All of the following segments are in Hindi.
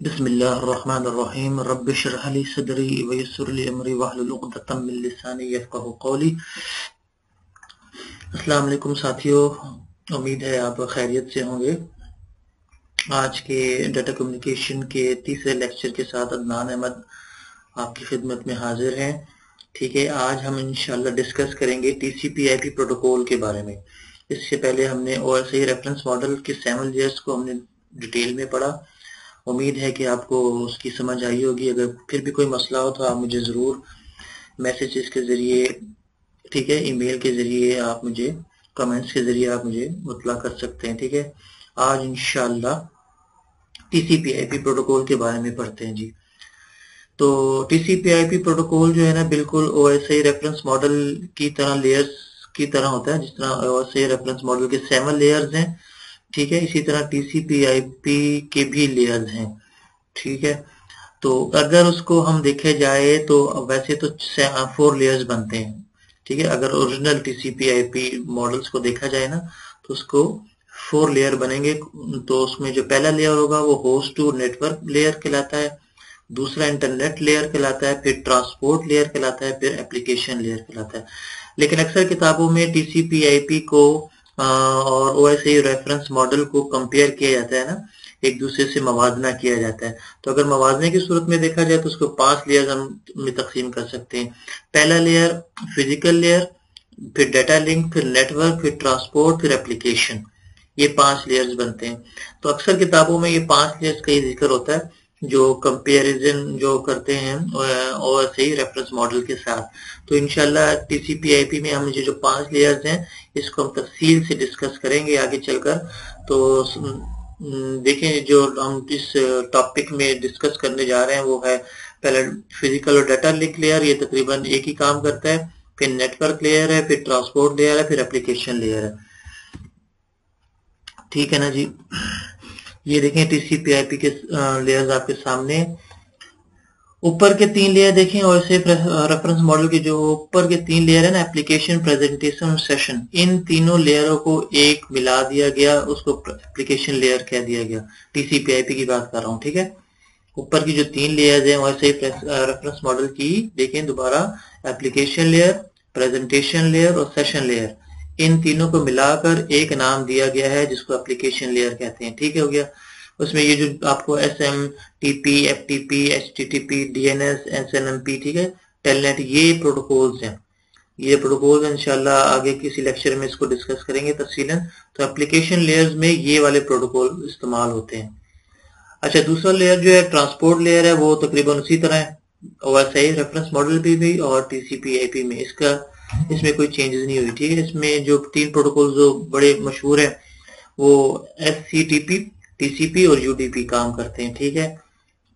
बिस्मिल्लाहिर्रहमानिर्रहीम रब्बि इश्रह ली सदरी व यस्सिर ली अमरी वहलुल उक़दतम मिन लिसानी यफ़क़हू क़ौली। अस्सलाम वालेकुम साथियों, उम्मीद है आप खैरियत से होंगे। आज के डाटा कम्युनिकेशन के तीसरे लेक्चर के साथ अदनान अहमद आपकी खिदमत में हाजिर हैं। ठीक है, आज हम इंशाल्लाह डिस्कस करेंगे टीसीपी/आईपी प्रोटोकॉल के बारे में। इससे पहले हमने ओएसआई रेफरेंस मॉडल के 7 लेयर्स को हमने डिटेल में पढ़ा। उम्मीद है कि आपको उसकी समझ आई होगी। अगर फिर भी कोई मसला हो तो आप मुझे ज़रूर मैसेजेस के ज़रिए, ठीक है, ईमेल के ज़रिए, आप मुझे कमेंट्स के ज़रिए आप मुझे मुतला कर सकते हैं। ठीक है, आज इंशाल्लाह टीसीपी/आईपी प्रोटोकॉल के बारे में पढ़ते हैं जी। तो टीसीपी/आईपी प्रोटोकॉल जो है ना, बिल्कुल ओएसआई रेफरेंस मॉडल की तरह लेयर्स की तरह होता है। जिस तरह ओएसआई रेफरेंस मॉडल के 7 लेयर्स हैं, ठीक है, इसी तरह टीसीपी/आईपी के भी लेयर्स हैं। ठीक है, तो अगर उसको हम देखे जाए तो वैसे तो 4 लेयर्स बनते हैं। ठीक है, अगर ओरिजिनल टीसीपी/आईपी मॉडल्स को देखा जाए ना, तो उसको 4 लेयर बनेंगे। तो उसमें जो पहला लेयर होगा वो होस्ट टू नेटवर्क लेयर कहलाता है, दूसरा इंटरनेट लेयर कहलाता है, फिर ट्रांसपोर्ट लेयर कहलाता है, फिर एप्लीकेशन लेयर कहलाता है। लेकिन अक्सर किताबों में टीसीपी/आईपी को और ओएसआई रेफरेंस मॉडल को कंपेयर किया जाता है ना, एक दूसरे से मवाजना किया जाता है। तो अगर मवाजने की सूरत में देखा जाए तो उसको 5 लेयर हम में तकसीम कर सकते हैं। पहला लेयर फिजिकल लेयर, फिर डाटा लिंक, फिर नेटवर्क, फिर ट्रांसपोर्ट, फिर एप्लीकेशन। ये 5 लेयर्स बनते हैं। तो अक्सर किताबों में ये 5 लेयर्स का ही जिक्र होता है, जो कंपैरिजन जो करते हैं ओएसआई रेफरेंस मॉडल के साथ। तो इंशाल्लाह टीसीपी/आईपी में हम जो 5 लेयर्स हैं, इसको हम तफसील से डिस्कस करेंगे आगे चलकर। तो देखें, जो हम इस टॉपिक में डिस्कस करने जा रहे हैं वो है पहले फिजिकल और डाटा लिंक लेयर, ये तकरीबन एक ही काम करता है। फिर नेटवर्क लेयर है, फिर ट्रांसपोर्ट लेयर है, फिर एप्लीकेशन लेयर है। ठीक है ना जी। ये देखें टीसीपी/आईपी के लेयर्स आपके सामने। ऊपर के 3 लेयर देखें, और से रेफरेंस मॉडल के जो ऊपर के 3 लेयर है ना, एप्लीकेशन, प्रेजेंटेशन और सेशन, इन तीनों लेयरों को एक मिला दिया गया, उसको एप्लीकेशन लेयर कह दिया गया। टीसीपी/आईपी की बात कर रहा हूँ। ठीक है, ऊपर की जो 3 लेयर्स हैं वैसे रेफरेंस मॉडल की देखें दोबारा, एप्लीकेशन लेयर, प्रेजेंटेशन लेयर और सेशन लेयर, इन तीनों को मिलाकर एक नाम दिया गया है जिसको एप्लीकेशन लेयर कहते हैं। ठीक है, हो गया। उसमें ये जो आपको SMTP, FTP, HTTP, DNS, SNMP, ठीक है, टेलनेट, ये प्रोटोकॉल्स हैं। ये प्रोटोकॉल इंशाल्लाह आगे किसी लेक्चर में इसको डिस्कस करेंगे तफसीलन। तो एप्लीकेशन लेयर्स में ये वाले प्रोटोकॉल इस्तेमाल होते हैं। अच्छा, दूसरा लेयर जो है ट्रांसपोर्ट लेयर है, वो तकरीबन उसी तरह है ओएसआई रेफरेंस मॉडल पे भी और टीसीपी/आईपी में। इसमें कोई चेंजेस नहीं हुई। ठीक है, इसमें जो 3 प्रोटोकॉल जो बड़े मशहूर हैं वो एचसीटीपी, टीसीपी और यूडीपी काम करते हैं। ठीक है,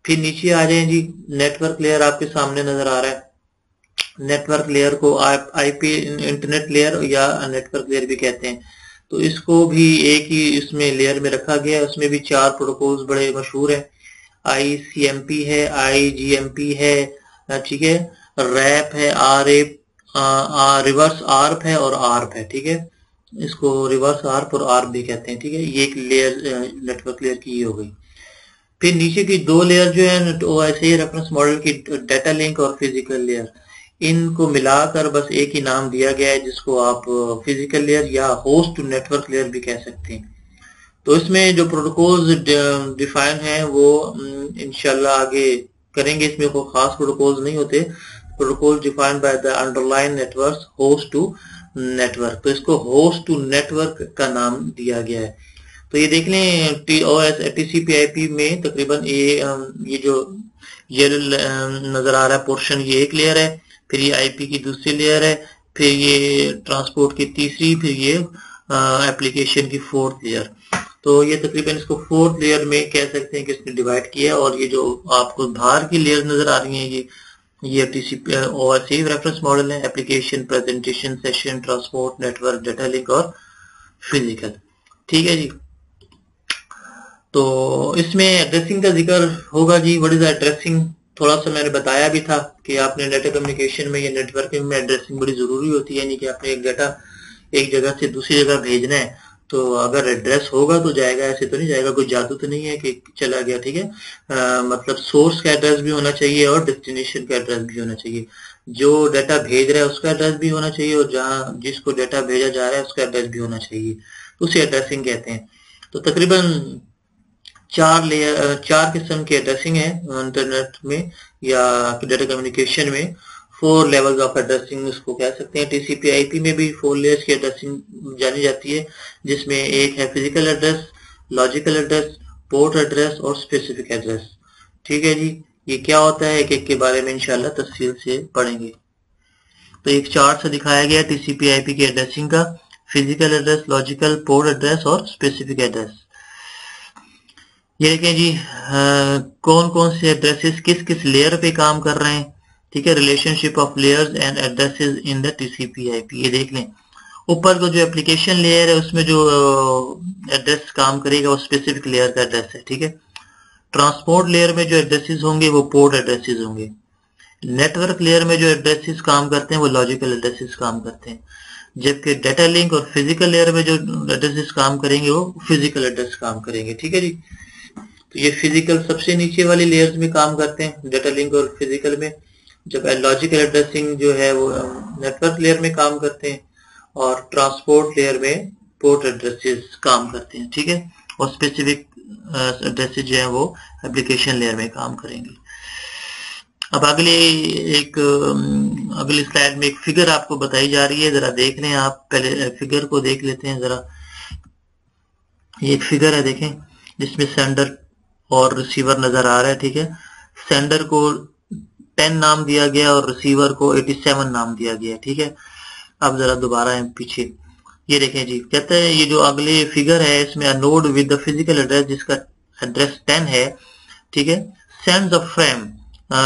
फिर नीचे आ जाए जी, नेटवर्क लेयर आपके सामने नजर आ रहा है। नेटवर्क लेयर को आईपी इंटरनेट लेयर या नेटवर्क लेयर भी कहते हैं। तो इसको भी एक ही इसमें लेयर में रखा गया है। उसमें भी 4 प्रोटोकॉल्स बड़े मशहूर हैं। आईसीएमपी है, आईजीएमपी है, ठीक है, रैप है, रिवर्स आर्प है और आर्प है। ठीक है, इसको रिवर्स आर्प और आर्प भी कहते हैं। ठीक है, ये एक लेयर नेटवर्क लेयर की हो गई। फिर नीचे की 2 लेयर जो है ओएसआई रेफरेंस मॉडल की, डाटा लिंक और फिजिकल लेयर, इनको मिलाकर बस एक ही नाम दिया गया है जिसको आप फिजिकल लेयर या होस्ट टू नेटवर्क लेयर भी कह सकते हैं। तो इसमें जो प्रोटोकॉल्स डिफाइन है वो इंशाल्लाह आगे करेंगे। इसमें कोई खास प्रोटोकॉल्स नहीं होते। Protocol defined by the underlying network host to network, तो इसको होस्ट टू नेटवर्क का नाम दिया गया है। तो ये देख लें, टीसीपी/आईपी में तकरीबन ये जो ये नजर आ रहा है पोर्शन, ये एक लेयर है, फिर ये आईपी की दूसरी लेयर है, फिर ये ट्रांसपोर्ट की तीसरी, फिर ये एप्लीकेशन की 4th लेयर। तो ये तकरीबन इसको 4th लेयर में कह सकते हैं कि इसने डिवाइड किया। और ये जो आपको बाहर की लेयर नजर आ रही है, ये टीसीपी ओएसआई रेफरेंस मॉडल है, application, presentation, session, transport, network, data link और फिजिकल। ठीक है जी। तो इसमें एड्रेसिंग का जिक्र होगा जी। व्हाट इज एड्रेसिंग, थोड़ा सा मैंने बताया भी था कि आपने डाटा कम्युनिकेशन में या नेटवर्किंग में एड्रेसिंग बड़ी जरूरी होती है। यानी कि आपने एक डाटा एक जगह से दूसरी जगह भेजना है तो अगर एड्रेस होगा तो जाएगा, ऐसे तो नहीं जाएगा, कोई जादू तो नहीं है कि चला गया, ठीक है। मतलब सोर्स का एड्रेस भी होना चाहिए और डेस्टिनेशन का एड्रेस भी होना चाहिए। जो डाटा भेज रहा है उसका एड्रेस भी होना चाहिए और जहां जिसको डाटा भेजा जा रहा है उसका एड्रेस भी होना चाहिए, तो उसे एड्रेसिंग कहते हैं। तो तकरीबन चार किस्म की एड्रेसिंग है इंटरनेट में या डाटा कम्युनिकेशन में। 4 लेवल्स ऑफ एड्रेसिंग उसको कह सकते हैं। टीसीपी आईपी में भी 4 लेयर्स की एड्रेसिंग जानी जाती है, जिसमें एक है physical address, logical address, port address और स्पेसिफिक एड्रेस। ठीक है जी, ये क्या होता है एक एक के बारे में इंशाल्लाह तफसील से पढ़ेंगे। तो एक चार्ट से दिखाया गया टीसीपी आईपी की एड्रेसिंग का, physical address, logical, port address और स्पेसिफिक एड्रेस। ये देखें जी, कौन कौन से एड्रेसेस किस किस लेयर पे काम कर रहे हैं, ठीक है। Relationship of layers and addresses in the TCP IP, ये देख लें। ऊपर को जो एप्लीकेशन लेयर है उसमें जो एड्रेस काम करेगा वो स्पेसिफिक लेयर का एड्रेस है, ठीक है। ट्रांसपोर्ट लेयर में जो एड्रेसेस होंगे वो पोर्ट एड्रेसेस होंगे। नेटवर्क लेयर में जो एड्रेसेस काम करते हैं वो लॉजिकल एड्रेसेस काम करते हैं, जबकि डाटा लिंक और फिजिकल लेयर में जो एड्रेसेस काम करेंगे वो फिजिकल एड्रेस काम करेंगे, ठीक है जी। तो ये फिजिकल सबसे नीचे वाली लेयर्स में काम करते हैं, डाटा लिंक और फिजिकल में, जब लॉजिकल एड्रेसिंग जो है वो नेटवर्क लेयर में काम करते हैं और ट्रांसपोर्ट लेयर में पोर्ट एड्रेसेस काम करते हैं, ठीक है। और स्पेसिफिक एड्रेसेस जो है वो एप्लीकेशन लेयर में काम करेंगे। अब अगली स्लाइड में एक फिगर आपको बताई जा रही है, जरा देख लें आप। पहले फिगर को देख लेते हैं जरा। ये एक फिगर है देखें, जिसमें सेंडर और रिसीवर नजर आ रहा है, ठीक है। सेंडर को 10 नाम दिया गया और रिसीवर को 87 नाम दिया गया, ठीक है। अब जरा दोबारा है पीछे, ये देखें जी, कहते हैं ये जो अगले फिगर है इसमें node with the physical address जिसका एड्रेस 10 है, ठीक है, sends a frame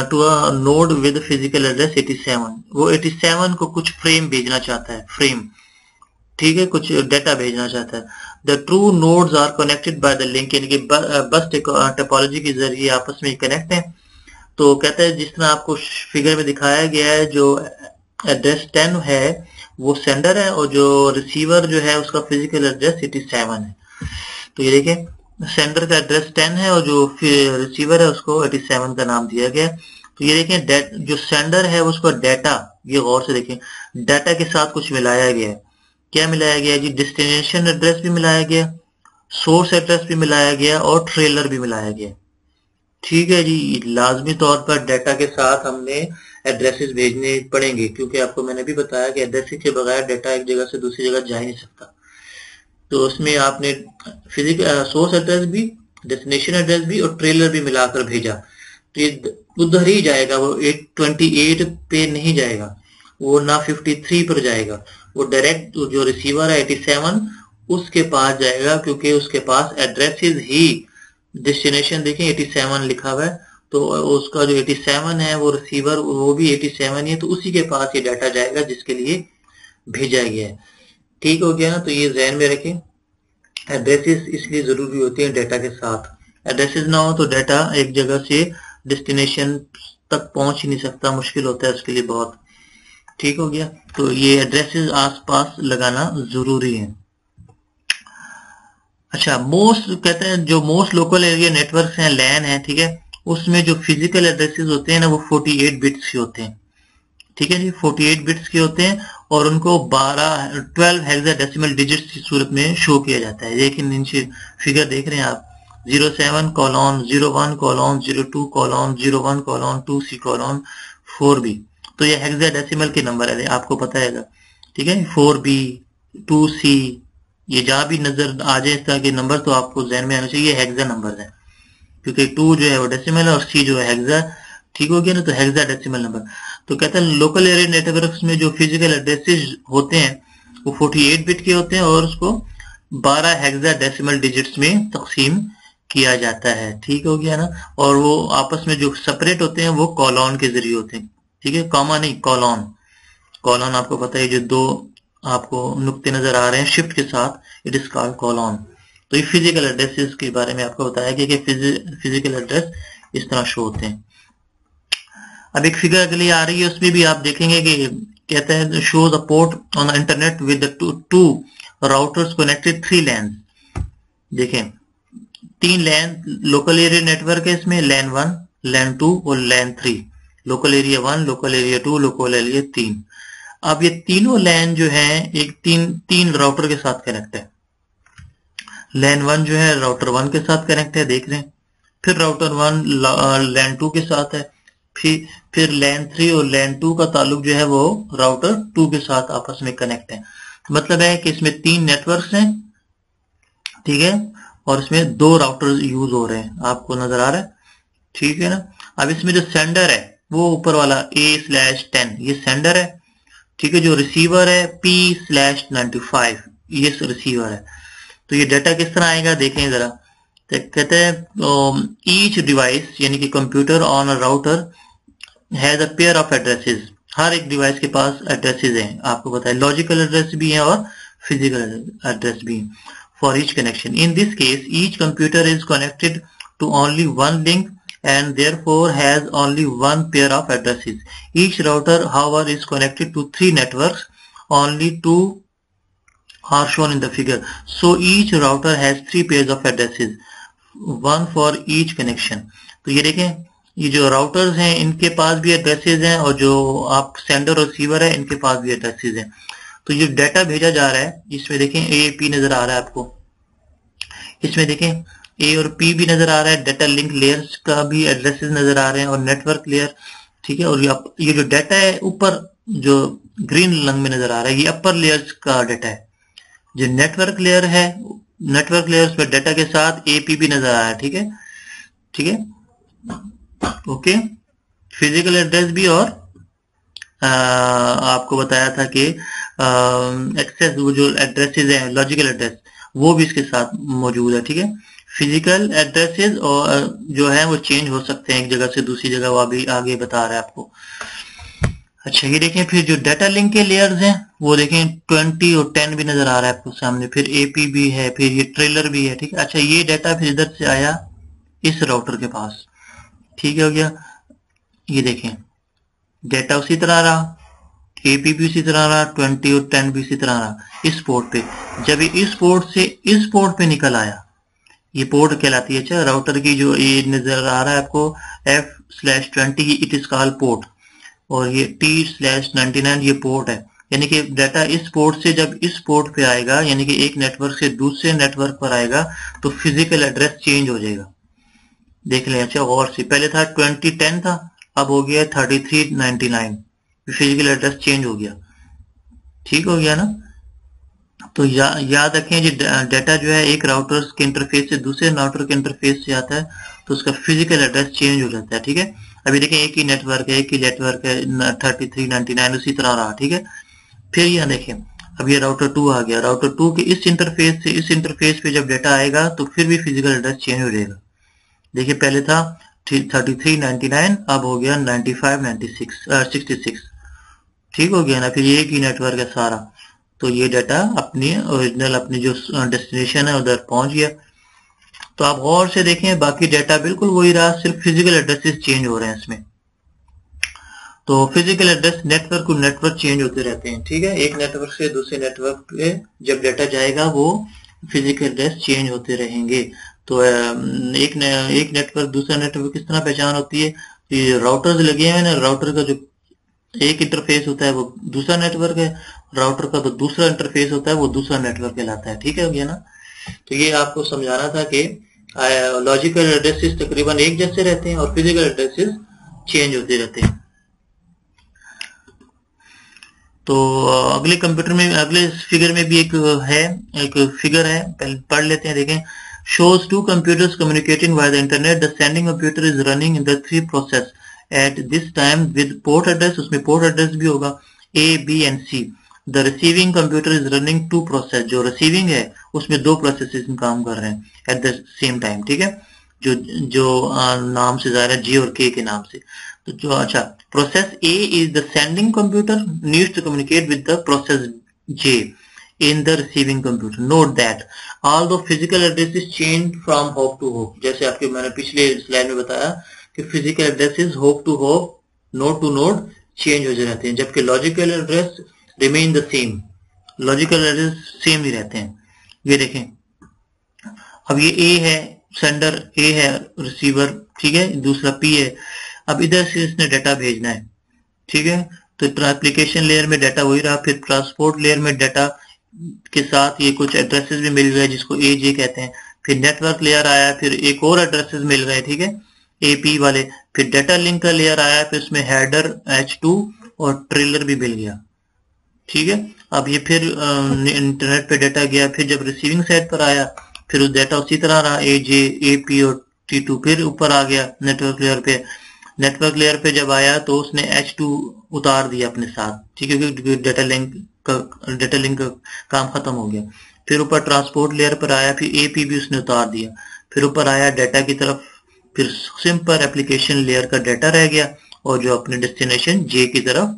to a node with physical address 87। वो 87 को कुछ फ्रेम भेजना चाहता है, फ्रेम, ठीक है, कुछ डाटा भेजना चाहता है। The two nodes are connected by the link, यानी कि बस टोपोलॉजी के जरिए आपस में कनेक्ट है। तो कहते हैं जिस तरह आपको फिगर में दिखाया गया है, जो एड्रेस 10 है वो सेंडर है और जो रिसीवर जो है उसका फिजिकल एड्रेस 87 है। तो ये देखें, सेंडर का एड्रेस 10 है और जो रिसीवर है उसको 87 का नाम दिया गया। तो ये देखें, जो सेंडर है उसको डाटा, ये गौर से देखें, डाटा के साथ कुछ मिलाया गया है। क्या मिलाया गया जी? डेस्टिनेशन एड्रेस भी मिलाया गया, सोर्स एड्रेस भी मिलाया गया और ट्रेलर भी मिलाया गया, ठीक है जी। लाजमी तौर पर डाटा के साथ हमने एड्रेसेस भेजने पड़ेंगे, क्योंकि आपको मैंने भी बताया कि एड्रेसेस के बगैर डाटा एक जगह से दूसरी जगह जा ही नहीं सकता। तो उसमें आपने फिजिकल सोर्स एड्रेस भी, डेस्टिनेशन एड्रेस भी और ट्रेलर भी मिलाकर भेजा, तो ये उधर ही जाएगा, वो 28 पे नहीं जाएगा, वो ना 53 पर जाएगा, वो डायरेक्ट जो रिसीवर है 87 उसके पास जाएगा, क्योंकि उसके पास एड्रेसेस ही, डेस्टिनेशन देखें 87 लिखा हुआ है, तो उसका जो 87 है वो रिसीवर वो भी 87 ही है, तो उसी के पास ये डाटा जाएगा जिसके लिए भेजा गया है। ठीक हो गया ना? तो ये ध्यान में रखें, एड्रेसेस इसलिए जरूरी होती है डाटा के साथ। एड्रेसेस ना हो तो डाटा एक जगह से डेस्टिनेशन तक पहुंच ही नहीं सकता, मुश्किल होता है उसके लिए बहुत। ठीक हो गया? तो ये एड्रेसेस आसपास लगाना जरूरी है। अच्छा, मोस्ट कहते हैं जो मोस्ट लोकल एरिया नेटवर्क्स हैं, लैन है, ठीक है, उसमें जो फिजिकल एड्रेसेस होते हैं ना वो 48 बिट्स के होते हैं, ठीक है जी, 48 बिट्स के होते हैं और उनको 12 हेक्साडेसिमल डिजिट्स की सूरत में शो किया जाता है। लेकिन नीचे फिगर देख रहे हैं आप, 07:01:02:01:2C:4B, तो ये हेक्साडेसिमल के नंबर है, आपको पता है, ठीक है। 4B 2C, ये जहां भी नजर आ जाए इस तरह के नंबर तो आपको ध्यान में आना चाहिए हेक्सा नंबर है, क्योंकि 2 जो है वो डेसिमल है और C जो है हेक्सा, ठीक हो गया ना, तो हेक्सा डेसिमल नंबर। तो कहते हैं लोकल एरिया नेटवर्क्स में जो फिजिकल एड्रेसेस होते हैं वो 48 बिट के होते हैं और उसको 12 हेक्सा डेसिमल डिजिट्स में तकसीम किया जाता है, ठीक हो गया ना। और वो आपस में जो सेपरेट होते हैं वो कॉलॉन के जरिए होते हैं, ठीक है, कॉमा नहीं, कॉलॉन। कॉलॉन आपको पता है, जो दो आपको नुक्ते नजर आ रहे हैं शिफ्ट के साथ, इट इज कॉल्ड कॉलॉन। तो ये फिजिकल एड्रेसेस के बारे में आपको बताया कि फिजिकल एड्रेस इस तरह शो होते हैं। अब एक फिगर अगली आ रही है, उसमें भी आप देखेंगे कि कहते हैं shows a port on the internet with two routers connected 3 LANs. देखें 3 LAN लोकल एरिया नेटवर्क है इसमें, LAN 1, LAN 2 और LAN 3. Local area 1, local area 2, local area 3. अब ये तीनों LAN जो है एक तीन राउटर के साथ कनेक्ट है. LAN 1 जो है राउटर 1 के साथ कनेक्ट है, देख रहे हैं. फिर राउटर 1 LAN 2 के साथ है. फिर LAN 3 और LAN 2 का ताल्लुक जो है वो राउटर 2 के साथ आपस में कनेक्ट है. मतलब है कि इसमें 3 नेटवर्क्स हैं, ठीक है, और इसमें 2 राउटर यूज हो रहे हैं. आपको नजर आ रहा है, ठीक है ना. अब इसमें जो सेंडर है वो ऊपर वाला A/10 ये सेंडर है, ठीक है. जो रिसीवर है P/95 ये रिसीवर है. तो ये डाटा किस तरह आएगा देखें जरा. तो कहते हैं ईच डिवाइस यानी कि computer on a router has a pair of addresses. हर एक डिवाइस के पास एड्रेसेस हैं, आपको पता है. लॉजिकल एड्रेस भी है और फिजिकल एड्रेस भी है. For each connection in this case each computer is connected to only one link and therefore has only one pair of addresses. Each router however is connected to 3 networks, only 2 are shown in the figure. So each router has 3 pairs of addresses, one for each connection. तो ये देखें ये जो राउटर्स हैं इनके पास भी एड्रेसेस हैं और जो आप सेंडर और रिसीवर है इनके पास भी एड्रेसेस हैं. तो ये डाटा भेजा जा रहा है, इसमें देखें AAP नजर आ रहा है आपको, इसमें देखें ए और पी भी नजर आ रहा है. डाटा लिंक लेयर्स का भी एड्रेसेस नजर आ रहे हैं और नेटवर्क लेयर, ठीक है. और ये जो डाटा है ऊपर जो ग्रीन रंग में नजर आ रहा है ये अपर लेयर्स का डाटा है. जो नेटवर्क लेयर है नेटवर्क लेयर्स पर डाटा के साथ एपी भी नजर आ रहा है, ठीक है, ठीक है. ओके, फिजिकल एड्रेस भी और आपको बताया था कि एक्सेस वो जो एड्रेसेस है लॉजिकल एड्रेस वो भी इसके साथ मौजूद है, ठीक है. फिजिकल एड्रेसेस और जो है वो चेंज हो सकते हैं एक जगह से दूसरी जगह, वो अभी आगे बता रहा है आपको. अच्छा ये देखें फिर जो डाटा लिंक के लेयर्स हैं वो देखें 20 और 10 भी नजर आ रहा है आपको सामने. फिर एपी भी है, फिर ये ट्रेलर भी है, ठीक है. अच्छा ये डाटा फिर इधर से आया इस राउटर के पास, ठीक है, हो गया. ये देखें डाटा उसी तरह रहा, एपी भी उसी तरह रहा, 20 और 10 भी उसी तरह रहा इस पोर्ट पे. जब ये इस पोर्ट से इस पोर्ट पे निकल आया, ये पोर्ट कहलाती है. अच्छा राउटर की जो ये नजर आ रहा है आपको F/20 it is called port, और ये T/99 ये पोर्ट है. यानी कि डाटा इस पोर्ट से जब इस पोर्ट पे आएगा यानी कि एक नेटवर्क से दूसरे नेटवर्क पर आएगा तो फिजिकल एड्रेस चेंज हो जाएगा. देख लें. अच्छा और से पहले था 2010 था, अब हो गया 3399, फिजिकल एड्रेस चेंज हो गया, ठीक हो गया ना. तो याद रखें जी डाटा जो है एक राउटर के इंटरफेस से दूसरे राउटर के इंटरफेस से आता है तो उसका फिजिकल एड्रेस चेंज हो जाता है, ठीक है. अभी देखें एक ही नेटवर्क है 3399 उसी तरह रहा, ठीक है. फिर यहाँ देखें अब ये राउटर 2 आ गया. राउटर 2 के इस इंटरफेस से इस इंटरफेस पे जब डाटा आएगा तो फिर भी फिजिकल एड्रेस चेंज हो जाएगा. देखिए पहले था 3399, अब हो गया 6566, ठीक हो गया ना. फिर एक ही नेटवर्क है सारा, तो ये डाटा अपनी ओरिजिनल अपनी जो डेस्टिनेशन है उधर पहुंच गया. तो आप गौर से देखें बाकी डाटा बिल्कुल वही रहा, सिर्फ फिजिकल एड्रेसेस चेंज हो रहे हैं इसमें. तो physical address network to network change होते रहते हैं, ठीक है. एक नेटवर्क से दूसरे नेटवर्क पे जब डाटा जाएगा वो फिजिकल एड्रेस चेंज होते रहेंगे. तो एक नेटवर्क दूसरा नेटवर्क किस तरह पहचान होती है. ये राउटर्स लगे हुए ना, राउटर का जो एक इंटरफेस होता है वो दूसरा नेटवर्क है, राउटर का तो दूसरा इंटरफेस होता है वो दूसरा नेटवर्क कहलाता है, ठीक है हो गया ना. तो ये आपको समझाना था कि लॉजिकल एड्रेसेस तकरीबन एक जैसे रहते हैं और फिजिकल एड्रेसेस चेंज होते रहते हैं. तो अगले कंप्यूटर में अगले फिगर में भी एक फिगर है, पहले पढ़ लेते हैं. देखें shows 2 computers communicating via the internet. The sending computer is running in the 3 process at this time with port address, उसमें port address भी होगा A, B and C. The receiving computer is running 2 process. जो receiving है उसमें 2 processes काम कर रहे हैं at the same time, ठीक है. जो नाम से ज़ाहिर है J और K के नाम से. तो जो अच्छा process A is the sending computer needs to communicate with the process J in the receiving computer. Note that although physical address is changed from hop to hop, जैसे आपके मैंने पिछले स्लाइड में बताया कि physical addresses hop to hop node to node change हो जाते हैं, जबकि logical address remain the same. Logical address same ही रहते हैं। ये देखें, अब ये ए है, सेंडर ए है, रिसीवर, ठीक है, दूसरा पी है। अब इधर से इसने डाटा भेजना है, ठीक है, तो एप्लीकेशन लेयर में डाटा वही रहा, फिर ट्रांसपोर्ट लेयर में डाटा के साथ ये कुछ एड्रेसेस भी मिल गए जिसको ए जे कहते हैं। फिर नेटवर्क लेयर आया, फिर एक और एड्रेसेस मिल गए, ठीक है, एपी वाले। फिर डाटा लिंक का लेयर आया, फिर उसमें हेडर H2 और ट्रेलर भी मिल गया, ठीक है। अब ये फिर इंटरनेट पे डाटा गया, फिर जब रिसीविंग साइड पर आया फिर उस डाटा उसी तरह रहा, ए जे, ए पी और T2, फिर ऊपर आ गया नेटवर्क लेयर पे। नेटवर्क लेयर पे जब आया तो उसने H2 उतार दिया अपने साथ, ठीक है, क्योंकि डाटा लिंक का काम खत्म हो गया। फिर ऊपर ट्रांसपोर्ट लेयर पर आया, फिर एपी भी उसने उतार दिया। फिर ऊपर आया डाटा की तरफ, फिर सिंपल एप्लीकेशन लेयर का डाटा रह गया और जो अपने डेस्टिनेशन जे की तरफ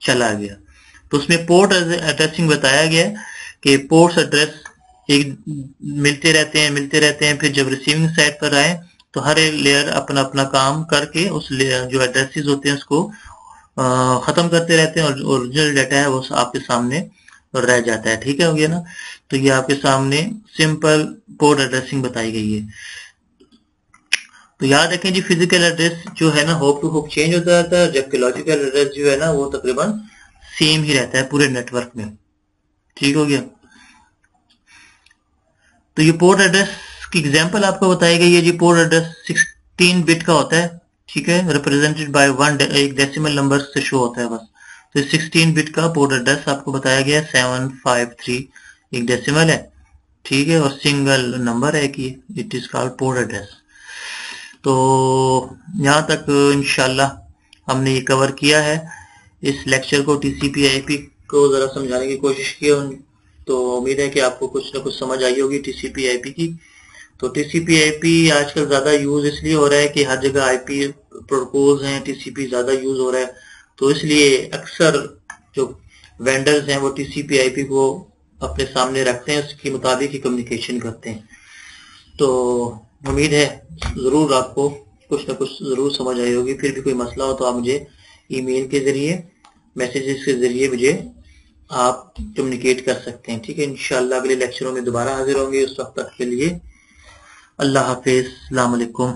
चला गया। तो उसमें पोर्ट एड्रेसिंग बताया गया कि पोर्ट्स एड्रेस एक मिलते रहते हैं। फिर जब रिसीविंग साइड पर आए तो हर एक लेयर अपना अपना काम करके उस जो एड्रेसेस होते हैं उसको खत्म करते रहते हैं और ओरिजिनल डाटा है वो आपके सामने रह जाता है, ठीक है, हो गया ना। तो ये आपके सामने सिंपल पोर्ट एड्रेसिंग बताई गई है। तो याद रखें जी, फिजिकल एड्रेस जो है ना होप टू होप चेंज होता रहता है, जबकि लॉजिकल एड्रेस जो है ना वो तकरीबन सेम ही रहता है पूरे नेटवर्क में, ठीक हो गया। तो ये पोर्ट एड्रेस की एग्जांपल आपको बताई गई है जी। पोर्ट एड्रेस 16 बिट का होता है, ठीक है, रिप्रेजेंटेड बाय एक डेसिमल नंबर से शो होता है बस। तो 16 बिट का पोर्ट एड्रेस आपको बताया गया है, 753 एक डेसिमल है, ठीक है, और सिंगल नंबर है कि it is called port address. तो यहाँ तक इंशाल्लाह हमने ये कवर किया है। इस लेक्चर को TCP/IP को जरा समझाने की कोशिश की, तो उम्मीद है कि आपको कुछ ना कुछ समझ आई होगी TCP/IP की। तो TCP/IP आजकल ज्यादा यूज इसलिए हो रहा है कि हर जगह IP प्रोटोकॉल्स हैं, TCP ज्यादा यूज हो रहा है, तो इसलिए अक्सर जो वेंडर्स हैं वो TCP/IP को अपने सामने रखते हैं, उसके मुताबिक ही कम्युनिकेशन करते हैं। तो उम्मीद है जरूर आपको कुछ ना कुछ जरूर समझ आई होगी। फिर भी कोई मसला हो तो आप मुझे ईमेल के जरिए, मैसेजेस के जरिए मुझे आप कम्युनिकेट कर सकते हैं, ठीक है। इंशाल्लाह अगले लेक्चरों में दोबारा हाजिर होंगे। उस वक्त तक के लिए अल्लाह हाफिज, अस्सलाम वालेकुम।